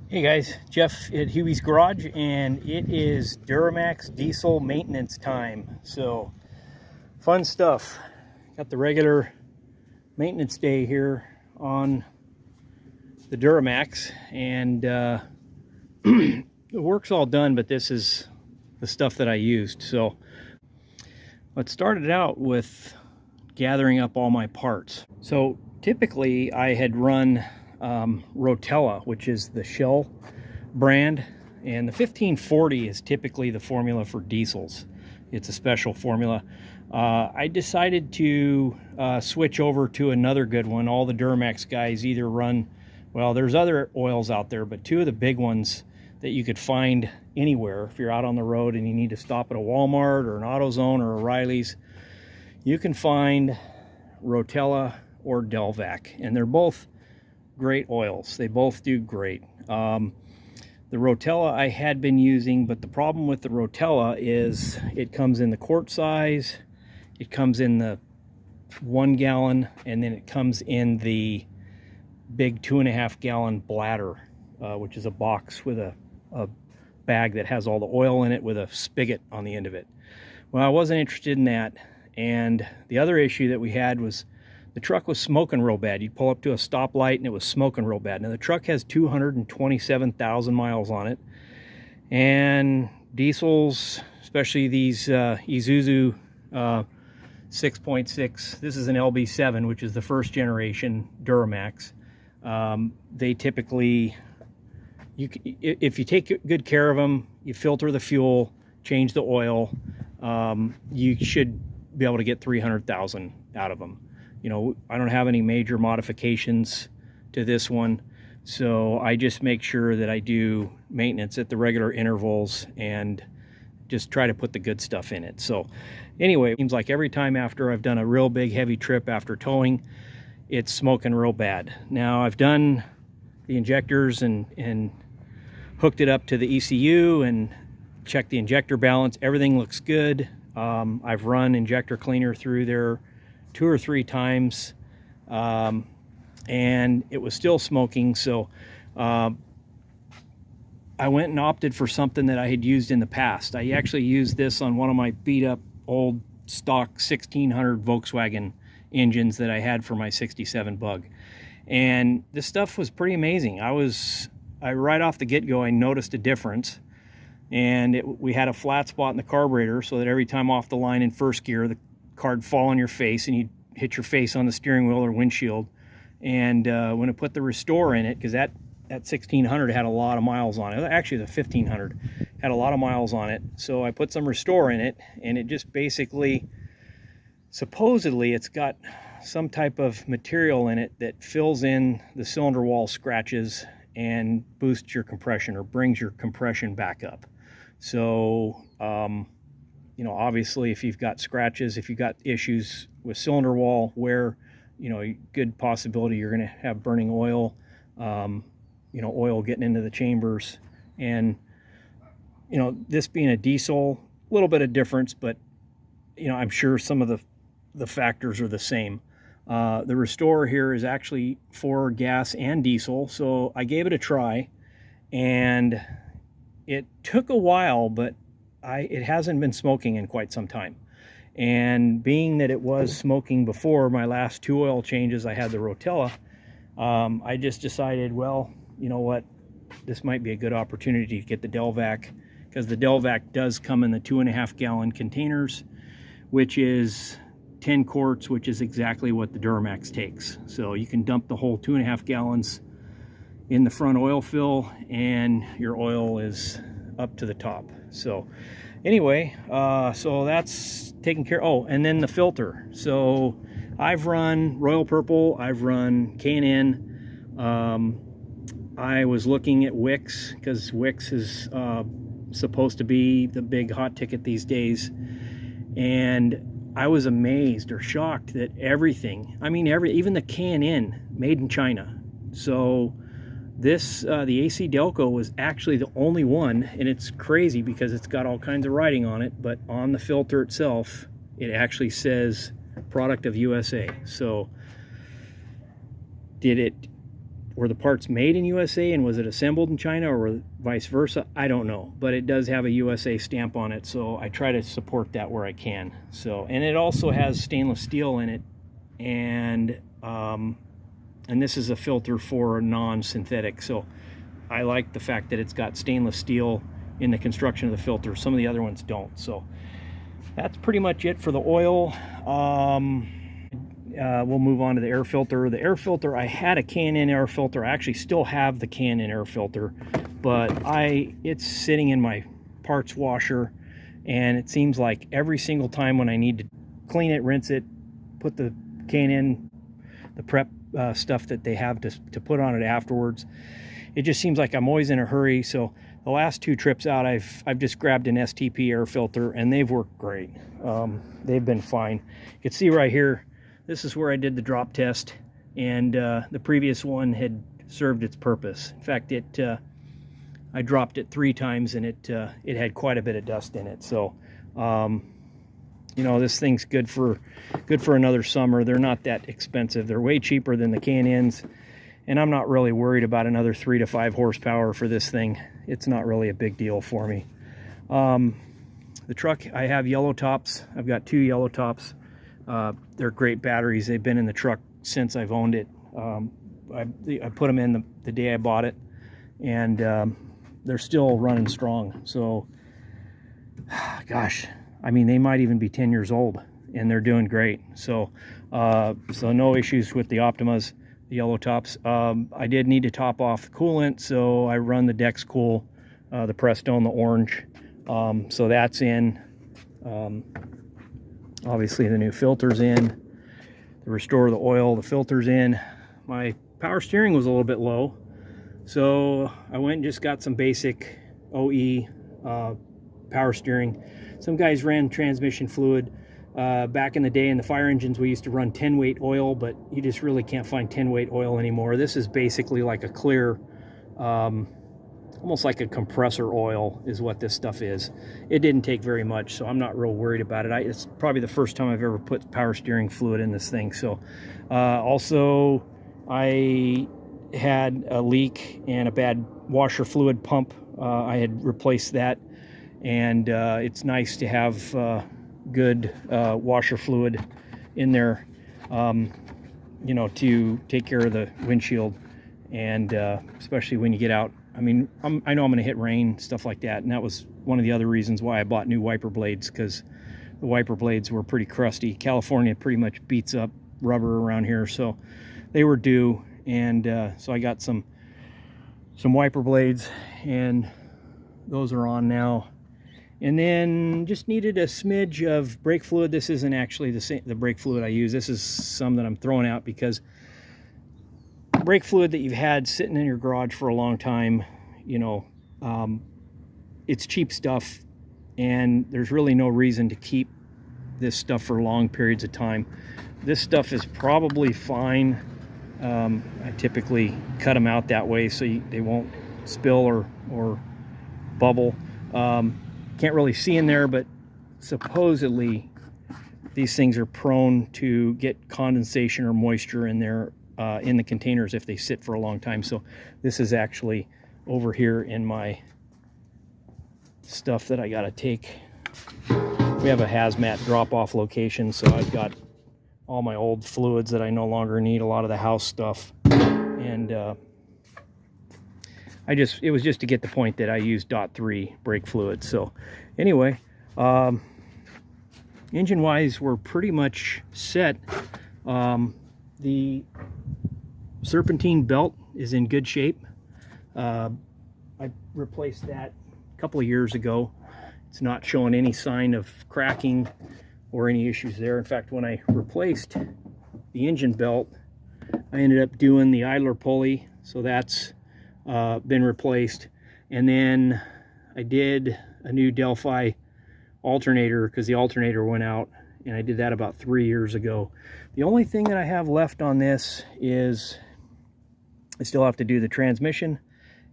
Hey guys, Jeff at Huey's Garage, and it is Duramax Diesel maintenance time. So, fun stuff. Got the regular maintenance day here on the Duramax, and the work's all done, but this is the stuff that I used. So, let's start it out with gathering up all my parts. So, typically I had run Rotella, which is the Shell brand, and the 1540 is typically the formula for diesels. It's a special formula. I decided to switch over to another good one. All the Duramax guys either run, well, there's other oils out there, but two of the big ones that you could find anywhere if you're out on the road and you need to stop at a Walmart or an AutoZone or a O'Reilly's, you can find Rotella or Delvac, and they're both great oils. They both do great. The Rotella I had been using, but the problem with the Rotella is it comes in the quart size, it comes in the 1 gallon, and then it comes in the big 2.5 gallon bladder, which is a box with a bag that has all the oil in it with a spigot on the end of it. Well, I wasn't interested in that, and the other issue that we had was the truck was smoking real bad. You'd pull up to a stoplight and it was smoking real bad. Now the truck has 227,000 miles on it, and diesels, especially these Isuzu 6.6, this is an LB7, which is the first generation Duramax. They typically, if you take good care of them, you filter the fuel, change the oil, you should be able to get 300,000 out of them. You know, I don't have any major modifications to this one, so I just make sure that I do maintenance at the regular intervals and just try to put the good stuff in it. So anyway, it seems like every time after I've done a real big heavy trip after towing, it's smoking real bad. Now I've done the injectors and hooked it up to the ECU and checked the injector balance. Everything looks good. I've run injector cleaner through there 2 or 3 times, and it was still smoking. So I went and opted for something that I had used in the past. I actually used this on one of my beat up old stock 1600 Volkswagen engines that I had for my 67 Bug, and this stuff was pretty amazing. I right off the get-go I noticed a difference, and we had a flat spot in the carburetor, so that every time off the line in first gear the card fall on your face and you hit your face on the steering wheel or windshield. And when I put the Restore in it, because that 1600 had a lot of miles on it, actually the 1500 had a lot of miles on it, so I put some Restore in it, and it just basically, supposedly it's got some type of material in it that fills in the cylinder wall scratches and boosts your compression or brings your compression back up. So you know, obviously if you've got scratches, if you've got issues with cylinder wall wear, you know, good possibility you're going to have burning oil, you know, oil getting into the chambers. And, you know, this being a diesel, a little bit of difference, but, you know, I'm sure some of the factors are the same. The Restore here is actually for gas and diesel, so I gave it a try, and it took a while, but it hasn't been smoking in quite some time. And being that it was smoking before my last 2 oil changes, I had the Rotella, I just decided, well, you know what, this might be a good opportunity to get the Delvac, because the Delvac does come in the 2.5 gallon containers, which is 10 quarts, which is exactly what the Duramax takes. So you can dump the whole 2.5 gallons in the front oil fill, and your oil is up to the top. So anyway, so that's taken care. Oh, and then the filter. So I've run Royal Purple, I've run K&N. I was looking at Wix, because Wix is supposed to be the big hot ticket these days, and I was amazed or shocked that everything, I mean even the K&N, made in China. So this, the AC Delco was actually the only one, and it's crazy because it's got all kinds of writing on it, but on the filter itself, it actually says product of USA. So did it were the parts made in USA and was it assembled in China, or vice versa? I don't know, but it does have a USA stamp on it, so I try to support that where I can. So, and it also has stainless steel in it, and this is a filter for non-synthetic, so I like the fact that it's got stainless steel in the construction of the filter. Some of the other ones don't. So that's pretty much it for the oil. We'll move on to the air filter. The air filter, I had a K&N air filter. I actually still have the K&N air filter, but it's sitting in my parts washer, and it seems like every single time when I need to clean it, rinse it, put the K&N, the prep stuff that they have to put on it afterwards, it just seems like I'm always in a hurry. So the last 2 trips out, I've just grabbed an STP air filter, and they've worked great. They've been fine. You can see right here, this is where I did the drop test, and the previous one had served its purpose. In fact, I dropped it 3 times, and it had quite a bit of dust in it. So you know, this thing's good for another summer. They're not that expensive. They're way cheaper than the K&Ns, and I'm not really worried about another 3 to 5 horsepower for this thing. It's not really a big deal for me. The truck, I have yellow tops. I've got 2 yellow tops. They're great batteries. They've been in the truck since I've owned it. I put them in the day I bought it, and they're still running strong. So, gosh, I mean, they might even be 10 years old, and they're doing great. So, so no issues with the Optimas, the yellow tops. I did need to top off the coolant, so I run the Dex Cool, the Prestone, the orange. So that's in. Obviously the new filter's in. The Restore the oil, the filter's in. My power steering was a little bit low, so I went and just got some basic OE power steering. Some guys ran transmission fluid. Back in the day in the fire engines, we used to run 10-weight oil, but you just really can't find 10-weight oil anymore. This is basically like a clear, almost like a compressor oil is what this stuff is. It didn't take very much, so I'm not real worried about it. It's probably the first time I've ever put power steering fluid in this thing. So also I had a leak and a bad washer fluid pump. I had replaced that, and it's nice to have good washer fluid in there, you know, to take care of the windshield, and especially when you get out. I mean, I know I'm going to hit rain, stuff like that, and that was one of the other reasons why I bought new wiper blades, because the wiper blades were pretty crusty. California pretty much beats up rubber around here, so they were due, and so I got some wiper blades, and those are on now. And then just needed a smidge of brake fluid. This isn't actually the brake fluid I use. This is some that I'm throwing out because brake fluid that you've had sitting in your garage for a long time, you know, it's cheap stuff, and there's really no reason to keep this stuff for long periods of time. This stuff is probably fine. I typically cut them out that way so they won't spill or bubble. Can't really see in there, but supposedly these things are prone to get condensation or moisture in there in the containers if they sit for a long time. So this is actually over here in my stuff that I gotta take. We have a hazmat drop-off location, so I've got all my old fluids that I no longer need, a lot of the house stuff, and it was just to get the point that I use .3 brake fluid. So anyway, engine wise, we're pretty much set. The serpentine belt is in good shape. I replaced that a couple of years ago. It's not showing any sign of cracking or any issues there. In fact, when I replaced the engine belt, I ended up doing the idler pulley, so that's been replaced. And then I did a new Delphi alternator because the alternator went out, and I did that about 3 years ago. The only thing that I have left on this is I still have to do the transmission,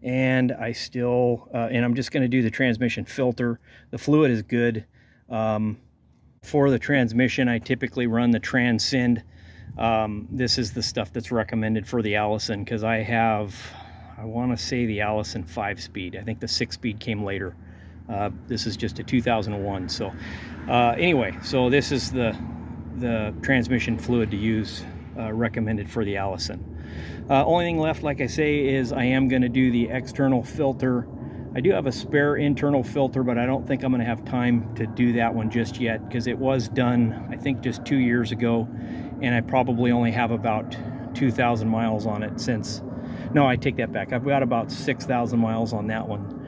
and I'm just going to do the transmission filter. The fluid is good. For the transmission, I typically run the Transcend This is the stuff that's recommended for the Allison, because I want to say the Allison 5-speed. I think the 6-speed came later. This is just a 2001. So anyway, so this is the transmission fluid to use, recommended for the Allison. Only thing left, like I say, is I am going to do the external filter. I do have a spare internal filter, but I don't think I'm going to have time to do that one just yet, because it was done, I think, just 2 years ago, and I probably only have about 2,000 miles on it since. No, I take that back. I've got about 6,000 miles on that one,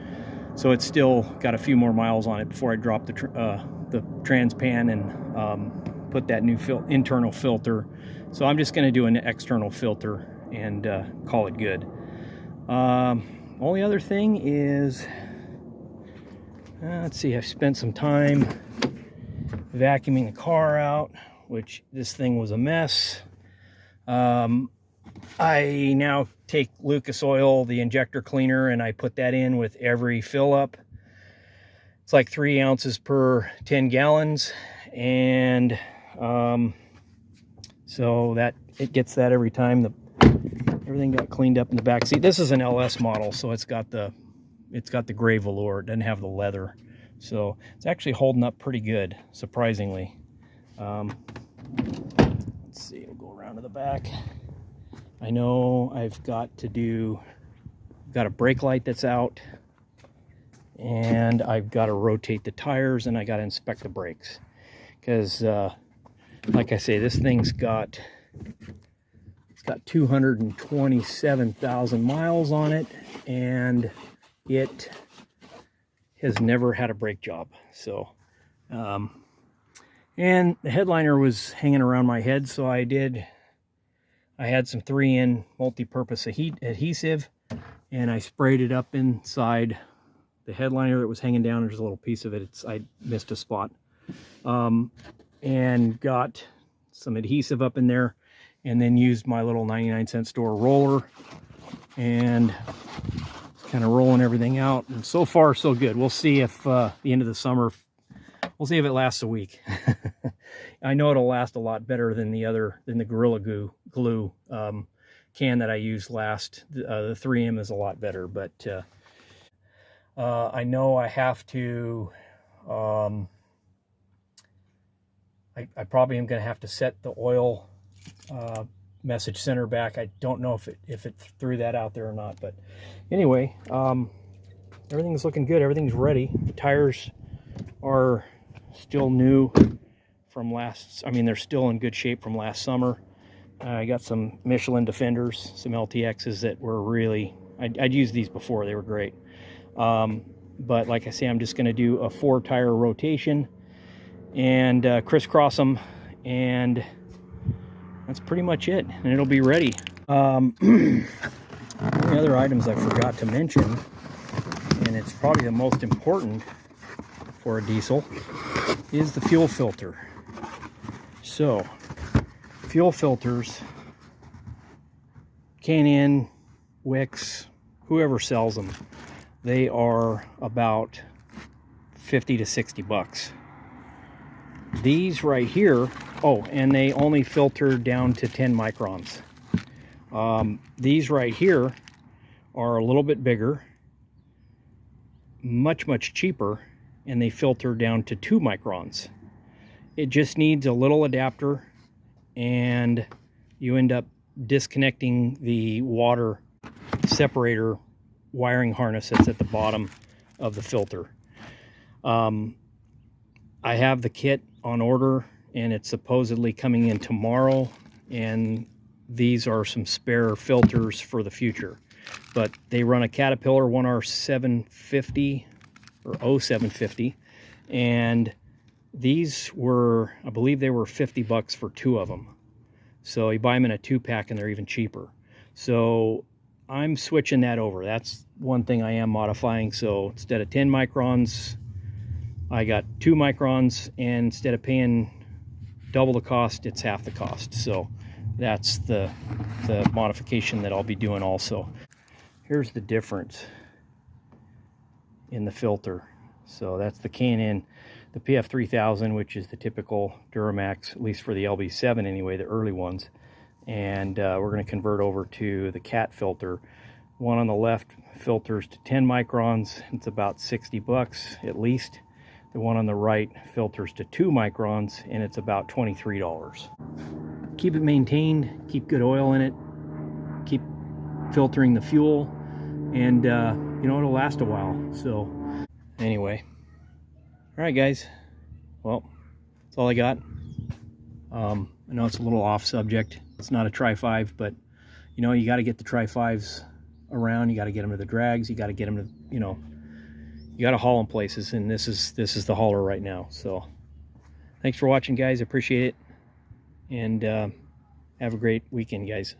so it's still got a few more miles on it before I drop the transpan and put that new internal filter. So I'm just going to do an external filter and call it good. Only other thing is, let's see, I've spent some time vacuuming the car out, which this thing was a mess. I now take Lucas Oil, the injector cleaner, and I put that in with every fill up. It's like 3 ounces per 10 gallons, and so that it gets that every time. Everything got cleaned up in the back seat. This is an LS model, so it's got the gray velour. It doesn't have the leather, so it's actually holding up pretty good, surprisingly. Let's see, we'll go around to the back. I know I've got a brake light that's out, and I've got to rotate the tires, and I got to inspect the brakes, because like I say, this thing's got 227,000 miles on it, and it has never had a brake job. So and the headliner was hanging around my head, so I had some 3N multi-purpose adhesive, and I sprayed it up inside the headliner that was hanging down. There's a little piece of it, I missed a spot, and got some adhesive up in there, and then used my little 99-cent store roller and kind of rolling everything out. And so far, so good. We'll see if the end of the summer, we'll see if it lasts a week. I know it'll last a lot better than the Gorilla Glue can that I used last. The 3M is a lot better, but I know I have to. I probably am going to have to set the oil message center back. I don't know if it threw that out there or not, but anyway, everything's looking good. Everything's ready. The tires are still new from they're still in good shape from last summer. I got some Michelin Defenders, some LTXs that were really, I'd used these before, they were great. But like I say, I'm just going to do a 4-tire rotation and crisscross them, and that's pretty much it, and it'll be ready. The other items I forgot to mention, and it's probably the most important for a diesel, is the fuel filter. So, fuel filters, K&N, Wix, whoever sells them, they are about 50 to 60 bucks. These right here, oh, and they only filter down to 10 microns. These right here are a little bit bigger, much cheaper, and they filter down to 2 microns. It just needs a little adapter, and you end up disconnecting the water separator wiring harness that's at the bottom of the filter. I have the kit on order, and it's supposedly coming in tomorrow, and these are some spare filters for the future. But they run a Caterpillar 1R750 or 0750, and these were, I believe they were 50 bucks for 2 of them. So you buy them in a 2-pack and they're even cheaper. So I'm switching that over. That's one thing I am modifying. So instead of 10 microns, I got 2 microns, and instead of paying double the cost, it's half the cost. So that's the modification that I'll be doing also. Here's the difference in the filter. So that's the K&N, the PF3000, which is the typical Duramax, at least for the LB7 anyway, the early ones. And we're going to convert over to the cat filter. One on the left filters to 10 microns. It's about 60 bucks at least. The one on the right filters to 2 microns, and it's about $23. Keep it maintained, keep good oil in it, keep filtering the fuel, and you know, it'll last a while. So anyway, all right guys, well, that's all I got. I know it's a little off subject. It's not a Tri Five, but you know, you got to get the Tri Fives around. You got to get them to the drags. You got to get them to, you know, you got to haul them places, and this is the hauler right now. So thanks for watching, guys. I appreciate it, and have a great weekend, guys.